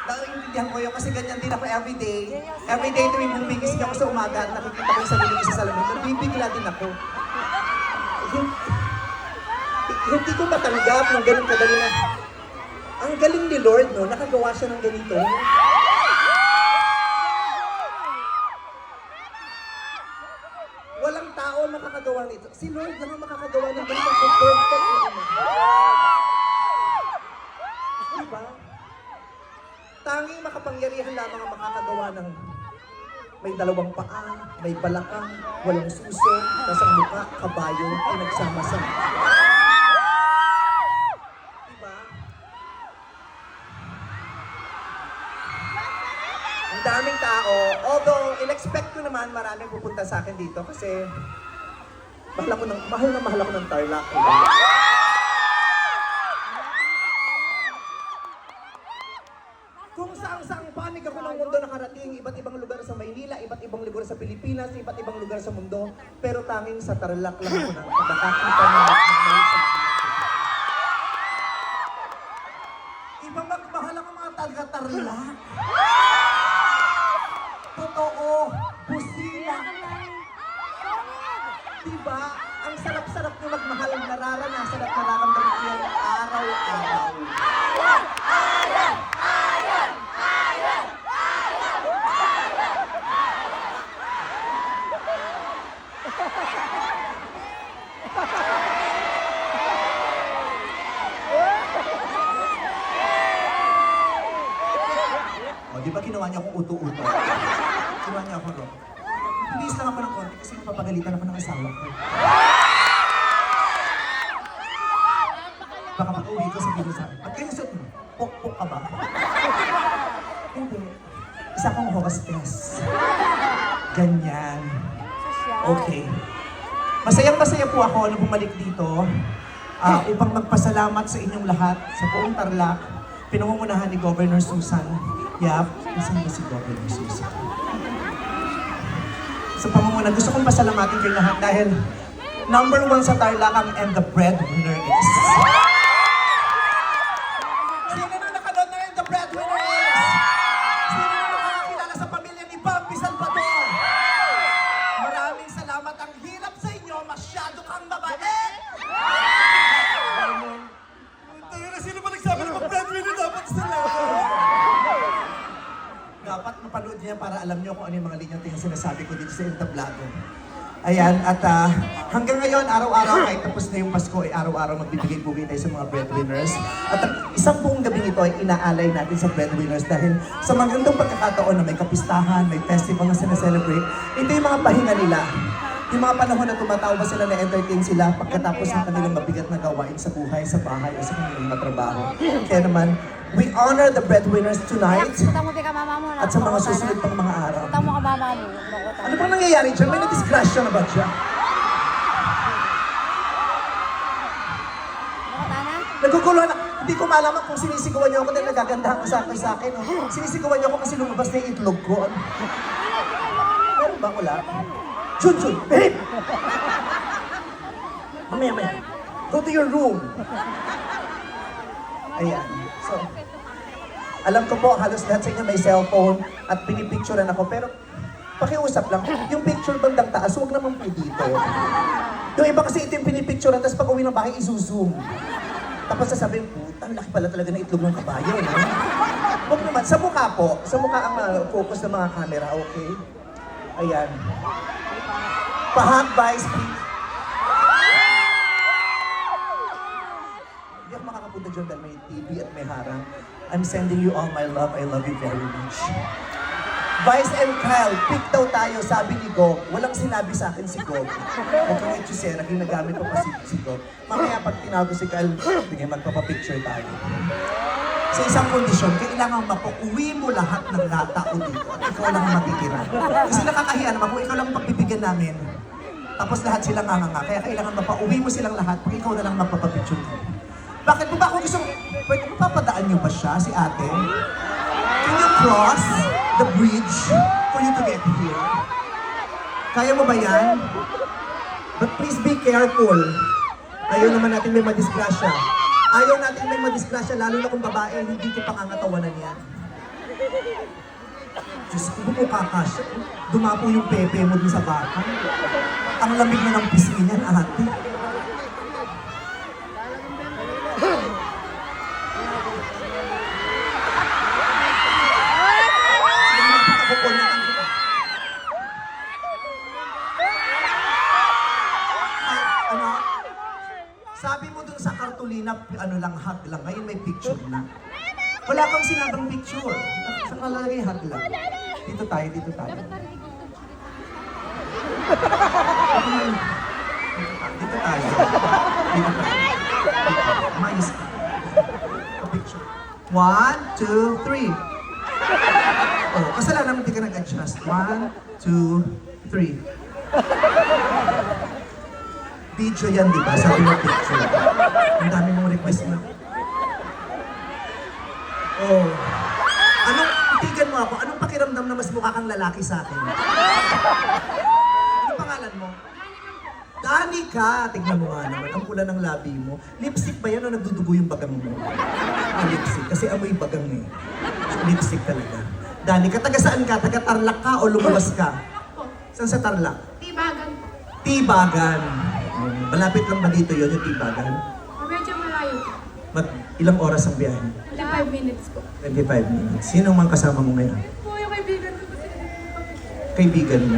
Naiintindihan ko yun kasi ganyan din ako everyday. Everyday tuwing bumigising ako sa umaga at nakikita ko yung sarili ko sa salamin. Nabibigla din ako. Hindi ko matanggap ng ganun kadali na. Ang galing ni Lord, no? Nakagawa siya ng ganito. Walang tao makakagawa nito. Si Lord lang ang makakagawa ng ganito. Perfect na ina. Diba? Tanging makapangyarihan lamang ang makakagawa ng may dalawang paa, may balakang, walang suso, tas ang mukha, kabayo, pinagsama-sama. Diba? Ang daming tao, although in-expect ko naman maraming pupunta sa akin dito kasi mahal na mahal ako ng Tarlac. Kung saan panig ako ng mundo nakarating, iba't ibang lugar sa Maynila, iba't ibang lugar sa Pilipinas, iba't ibang lugar sa mundo, pero tanging sa Tarlac lang ako nakakita ng sa ibang magmahal ang mga taga-Tarlac. Totoo, busina. Diba? Ang sarap-sarap nyo magmahal, nararanasan at nararamdaman ko yung araw-araw. Di ba ginawa niya akong uto-uto? Ginawa niya ako ro. Bilis lang ako ng konti kasi mapapagalitan ako ng asawa ko. Baka pag-uwi ko sabihin ko sa akin, at kayo suot mo, pok-pok ka ba? Hindi. Isa akong hostess. Ganyan. Okay. Masayang-masaya po ako na bumalik dito upang magpasalamat sa inyong lahat sa buong Tarlac, pinangungunahan ni Governor Susan. Yap, isang ba si Governor Susan? Sa pamumunan, gusto kong pasalamatin kayo lahat dahil #1 sa Tarlac and the breadwinner is... Sino na nakanood na yun, the breadwinner is? Sino na nakakilala sa pamilya ni Bambi Salvador? Maraming salamat. Ang hirap sa inyo, masyado kang mabait! Tayo na, sino ba nagsabi na mag-breadwinner dapat sila? Dapat mapanood niya para alam niyo kung ano yung mga linyang tingin sinasabi ko dito sa entablado. Ayan, at hanggang ngayon, araw-araw, kahit tapos na yung Pasko, ay araw-araw magbibigay-bugay tayo sa mga breadwinners. At isang buong gabing ito ay inaalay natin sa breadwinners dahil sa magandang pagkakataon na may kapistahan, may festival na sinaselebrate, ito yung mga pahinga nila. Yung mga panahon na tumatawa ba sila, na-entertain sila pagkatapos ng kanilang mabigat na gawain sa buhay, sa bahay, o sa kanilang matrabaho. Kaya naman, we honor the breadwinners tonight at sa mga susunod pang mga araw. Ano bang nangyayari dyan? May na-disgrasya na ba dyan? Nagugulo na. Hindi ko malaman kung sinisigawan niyo ako dahil nagagandahan ko sa akin. No? Sinisigawan niyo ako kasi lumabas na yung itlog ko. Meron ba? Wala? Chun! Babe! Mamaya. Go to your room. Ayan. So, alam ko po, halos lahat sa inyo may cellphone at pinipicturean ako, pero pakiusap lang, yung picture bandang taas, huwag naman po dito. Yung iba kasi ito yung pinipicturean, tapos pag uwi ng bahay, izo-zoom. Tapos sasabihin, putang laki pala talaga ng itlog ng kabayo. No? Huwag naman, sa mukha po, sa mukha ang focus ng mga camera, okay? Ayan. Pahag, Vice, please. Hindi ako makakapunta dyan dahil may TV at may harang. I'm sending you all my love. I love you very much. Vice and Kyle, pick daw tayo, sabi ni Gog. Walang sinabi sa akin si Gog. Huwag kang etusera, ginagamit pa si Gog. Mamaya pag tinawag ko si Kyle, sige, magpapapicture tayo. Sa isang kondisyon, kailangan mapauwi mo lahat ng tao dito at ikaw lang matitira. Kasi nakakahiya naman kung ikaw lang pagbibigyan namin, tapos lahat silang nganga. Kaya kailangan mapauwi mo silang lahat pag ikaw na lang magpapapicture ko. Bakit mo ba ako gusto, pwede mo papadaan niyo ba siya, si ate? Can you cross the bridge for you to get here? Kaya mo ba yan? But please be careful. Ayaw naman natin may madisgrasya. Ayaw natin may madisgrasya, lalo na kung babae, hindi ko pangangatawanan yan. Diyos ko, bumukha ka siya. Dumapo yung pepe mo dun sa bata. Ang lamig na ng pisngi niyan, ate. Ano? Sabi mo dun sa kartulina, ano lang, hug lang. Ngayon may picture na. Wala kang sinabang picture. Sa nalalagay, hug lang. Dito tayo, dito tayo. Dito tayo. Dito tayo. Mayos ka. Picture. 1, 2, 3. Oh, kasalanan mo, hindi ka nag-adjust. 1, 2, 3. Video yan, di ba? Sabi mo picture. Ang dami mong request na. Oh. Anong, tigan mo ako, anong pakiramdam na mas mukha kang lalaki sa akin? Ano pangalan mo? Danica! Tignan mo nga naman, ang pula ng labi mo. Lipstick ba yan o nagdudugo yung bagang mo? Lipstick, kasi amoy bagang eh. Lipstick talaga. Danica, taga saan ka? Taga Tarlac ka o lumabas ka? Saan sa Tarlac? Tibagan po. Tibagan. Malapit lang ba dito yun, yung Tibagan? Medyo malayo po. Ilang oras ang biyahe? 25 minutes po. 25 minutes. Sino mang kasama mo ngayon? Po yung kaibigan ko kasi Kaibigan mo.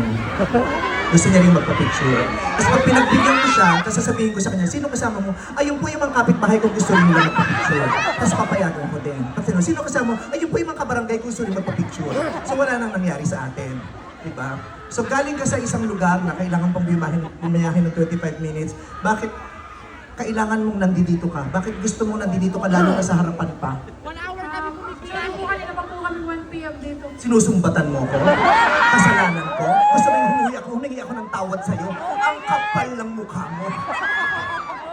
Gusto niya rin magpa-picture. Tapos pag pinagbigyan ko siya, tapos sasabihin ko sa kanya, sino kasama mo? Ayun po yung mga kapitbahay kung gusto rin nila magpa-picture. Tapos papayagan ko din. Tapos sino kasama mo? Ayun po yung mga kabarangay kung gusto rin magpa-picture. So wala nang nangyari sa atin. Diba? So galing ka sa isang lugar na kailangan pang bumayahin ng 25 minutes. Bakit kailangan mong nandito ka? Bakit gusto mong nandito ka lalo na sa harapan pa? 1 hour kami pumipila. Po kanina pa po kami 1 p.m. dito. Sinusumbatan mo ko? Kasalanan ko? Gusto mo yung humingi ako ng tawad sa'yo? Ang kapal ng mukha mo. Oh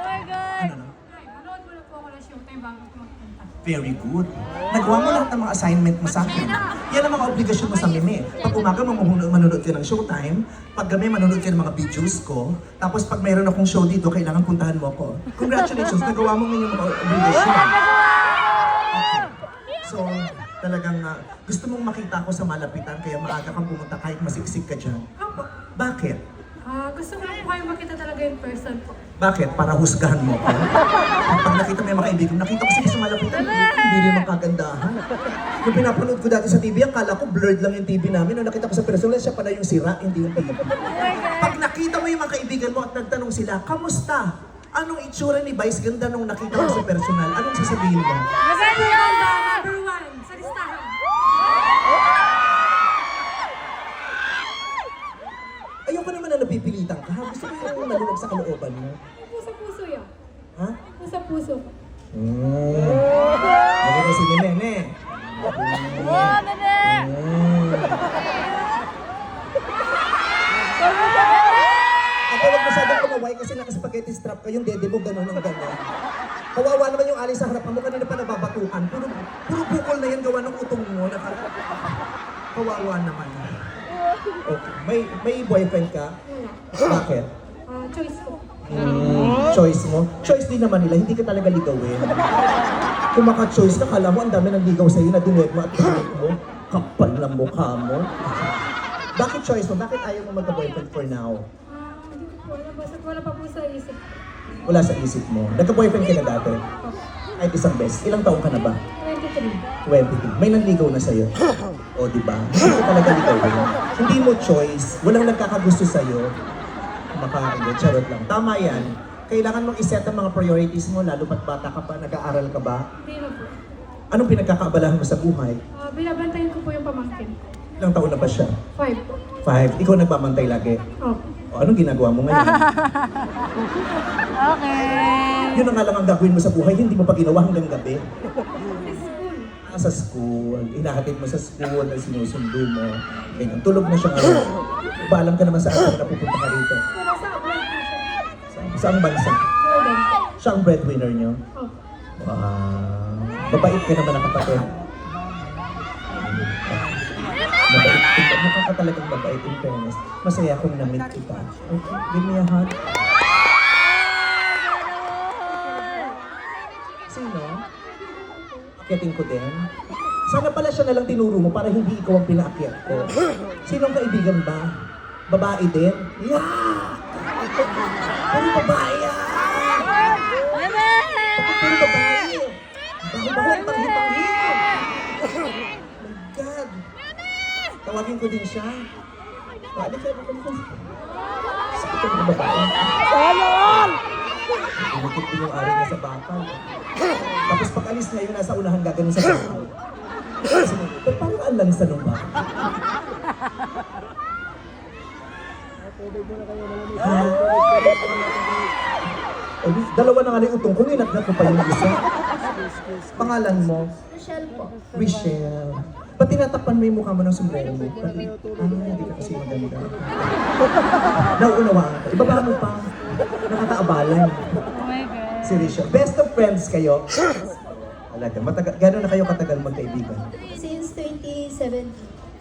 my God! Ano? Ay, manood mo na po ako ng showtime bago ko magpunta. Very good. Nagawa mo lahat ng mga assignment mo sa akin. Yan ang mga obligasyon mo sa mimi. Pag umaga, manonood ka ng showtime. Pag gabi, manonood ka ng mga videos ko. Tapos pag mayroon akong show dito, kailangan puntahan mo ako. Congratulations, nagawa mo ngayon yung mga obligasyon. Okay. So, talagang gusto mong makita ako sa malapitan, kaya maaga kang pumunta kahit masiksik ka dyan. Opo. Bakit? Gusto ko po kayo makita talaga in person po. Bakit? Para husgahan mo ako? Pag nakita mo yung mga kaibigan, nakita ko sila sa malapitan, hindi rin makagandahan. Yung pinapanood ko dati sa TV, akala ko blurred lang yung TV namin. Nung nakita ko sa personal, siya pala yung sira, hindi yung TV. Pag nakita mo yung mga kaibigan mo at nagtanong sila, kamusta? Anong itsura ni Vice ganda nung nakita mo sa personal? Anong sasabihin mo? Maganda! Number 1 sa listahan. Ayoko naman na napipilitan ka. Ha? Gusto ko yung maluwag sa kalooban mo. Puso-puso yan. Ha? Puso-puso. Maganda si Nene. Ako wag masyadong kumaway kasi naka-spaghetti strap ka yung dede mo gano'n ng gano'n. Kawawa naman yung alay sa harapan mo, kanina pa nababatukan. Puro bukol na yan gawa ng utong mo. Kawawa naman. Okay. May boyfriend ka? Wala. Bakit? Choice ko. Choice mo? Choice din naman nila, hindi ka talaga ligawin. Kung maka-choice ka, kala mo ang dami ng ligaw sa'yo na dinuwag mo at tinuwag mo. Kapal ng mukha mo. Bakit choice mo? Bakit ayaw mo magka-boyfriend for now? Hindi ko po alam. Basta wala pa po sa isip. Wala sa isip mo. Nagka-boyfriend ka na dati? Kahit isang beses. Ilang taong ka na ba? 23. 23. May nanligaw na sa'yo. O, di ba? Hindi ka talaga ligawin. Hindi mo choice. Walang nagkakagusto sa'yo. Makain. Charot lang. Tama yan. Kailangan mong iset ang mga priorities mo, lalo pat bata ka pa, nag-aaral ka ba? Hindi na po. Anong pinagkakaabalahan mo sa buhay? Binabantayan ko po yung pamangkin. Ilang taon na ba siya? 5 po. 5. Ikaw nagbabantay lagi. Oh. O, anong ginagawa mo ngayon? Okay. Yun ang nga lang ang gagawin mo sa buhay, hindi mo pa ginawa hanggang gabi. School. Sa school, inahatid mo sa school, na sinusundo mo. Ganyan, tulog na siya ngayon. Paalam ka naman sa akin na pupunta ka rito. Pero sa abroad po siya. Saang bansa? Jordan. Siya ang breadwinner niyo? Oh. Wow. Mabait ka naman ang kapatid. Mabait. Mukha ka talagang mabait in fairness. Masaya akong na-meet kita. Okay, give me a hug. Sino? Akitin ko din. Sana pala siya nalang tinuro mo para hindi ikaw ang pinaakyat ko. Sinong kaibigan ba? Babae din? Yeah! Puro babae yan! Puro babae! Baho-baho ang tangi-tangi! Oh my God! Tawagin ko din siya. Pwede kayo ko. Sakit ang babae. Pinukot din yung ari niya sa bakal. Tapos pag alis niya, yung nasa unahan gaganon sa bakal. Pero parang ang lansa nung ba? Dalawa na nga na yung utong ko, nginat-nat ko pa yung isa. Pangalan mo? Michelle po. Michelle. Ba't tinatakpan mo yung mukha mo ng sombrero mo? Hindi ka kasi maganda. Nauunawaan ka. Ibaba mo pa. Nakakaabalan. Oh my God. Si Risha. Best of friends kayo? Alaga. Gano'n na kayo katagal magkaibigan? Since 2017.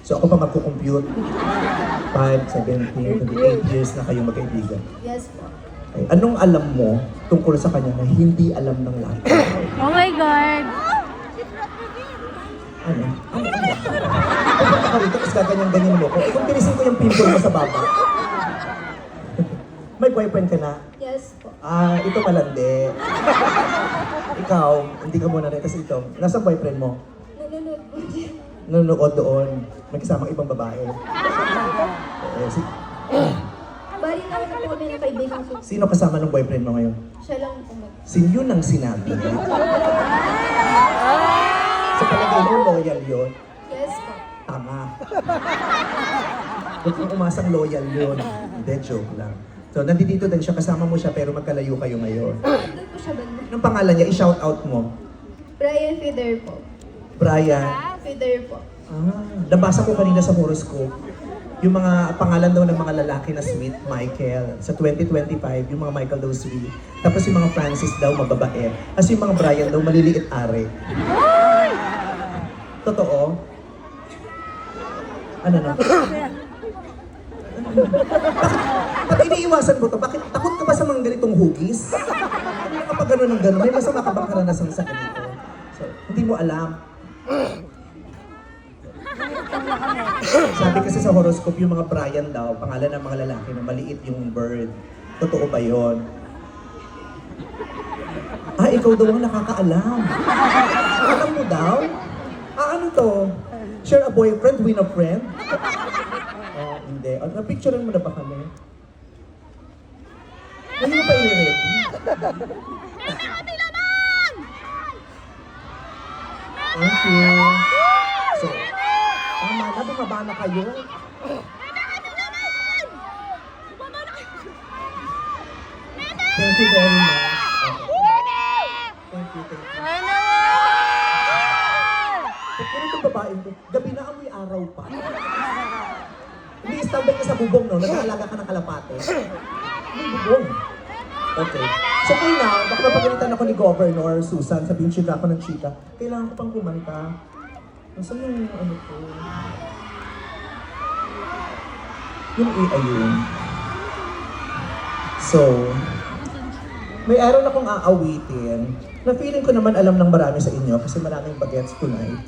So ako pa magkukompute. 5, 17, 28 years na kayo magkaibigan. Yes po. Okay. Anong alam mo tungkol sa kanya na hindi alam ng lahat? Oh my God. Ano? Ano? Pupunta ka rito, tapos gaganyan-ganyan mo ko. Kung tinisin ko yung pimple mo sa baba. May boyfriend ka na? Yes po. Ito malandi. Ikaw, hindi ka muna rin. Kasi ito, nasa boyfriend mo? Nanonood po dyan. Nanonood doon. May kasamang ibang babae. Bali na po kami ng kaibigan ko. Sino kasama ng boyfriend mo ngayon? Siya lang po mag... Yun ang sinabi niya. Sa palagay mo, loyal yun. Yes po. Tama. Huwag kang umasang loyal yun. Hindi, joke lang. So, nandito din siya, kasama mo siya, pero magkalayo kayo ngayon. Doon po siya banda. Anong pangalan niya? I-shout out mo. Brian Feder po. Brian. Feder po. Nabasa ko kanina sa horoscope, yung mga pangalan daw ng mga lalaki na sweet, Michael. Sa 2025, yung mga Michael daw sweet. Tapos yung mga Francis daw mababae. Kasi yung mga Brian daw maliliit are. Totoo? Ano na? Ba't iniiwasan mo to? Bakit takot ka ba sa mga ganitong hugis? Kapag gano'n ng gano'n, may masama ka bang karanasan sa ganito? So, hindi mo alam. Sabi kasi sa horoscope, yung mga Brian daw, pangalan ng mga lalaki na maliit yung bird. Totoo ba yun? Ikaw daw ang nakakaalam. Alam mo daw? Ano to? Share a boyfriend, win a friend? Hindi. Na-picturean mo na ba kami? Hindi mo pa i-ready? Thank you. So, tama na, bumaba na kayo. Thank you very much. Thank you. Pero itong babaeng ko, gabi na amoy araw pa. Hindi-standby ka sa bubong, no? Nag-aalaga ka ng kalapate. May bubong. Okay. So kayo na, baka mapagalitan ako ni Governor Susan, sabihin chika ako ng chika. Kailangan ko pang kumanta. Nasaan yung ano ko? Yung AI yun. So, may araw na kong aawitin na feeling ko naman alam ng marami sa inyo kasi maraming bagets tonight.